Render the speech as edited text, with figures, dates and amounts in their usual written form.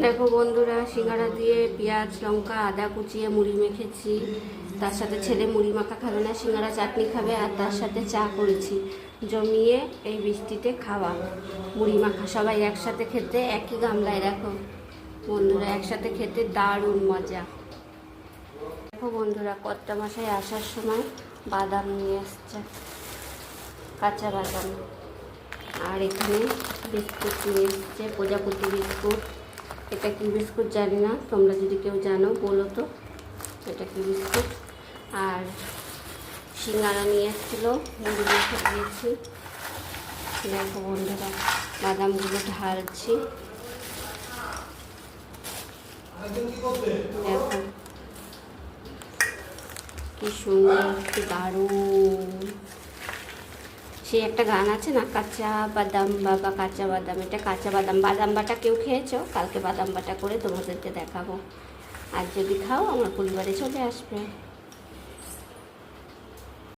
দেখো বন্ধুরা, সিঙ্গারা দিয়ে পেঁয়াজ লঙ্কা আদা কুচিয়ে মুড়ি মেখেছি। তার সাথে ছেলে মুড়ি মাখা খাবে না, সিঙ্গারা চাটনি খাবে, আর তার সাথে চা করেছি। জমিয়ে এই বৃষ্টিতে খাওয়া মুড়ি মাখা, সবাই একসাথে খেতে একই গামলায়। দেখো বন্ধুরা, একসাথে খেতে দারুণ মজা। দেখো বন্ধুরা, কর্তা মশাই আসার সময় বাদাম নিয়ে আসছে, কাঁচা বাদাম। আর এখানে বিস্কুট নিয়ে এসছে, প্রজাপতি বিস্কুট। এটা কি বিস্কুট জানি না, তোমরা যদি কেউ জানো বলো তো এটা কি বিস্কুট। আর সিঙ্গারা নিয়ে এসেছিলো, মুড়ি মেখে দিয়েছি। দেখো বন্ধুরা, বাদামগুলো ঢালছি। দেখো কি সুন্দর, কি দারুণ। সে একটা গান আছে না, কাঁচা বাদাম বাবা কাঁচা বাদাম। এটা কাঁচা বাদাম, বাদাম বাটা কেউ খেয়েছো? কালকে বাদাম বাটা করে তোমাদেরকে দেখাবো। আর যদি খাও আমার পরিবারে চলে আসবে।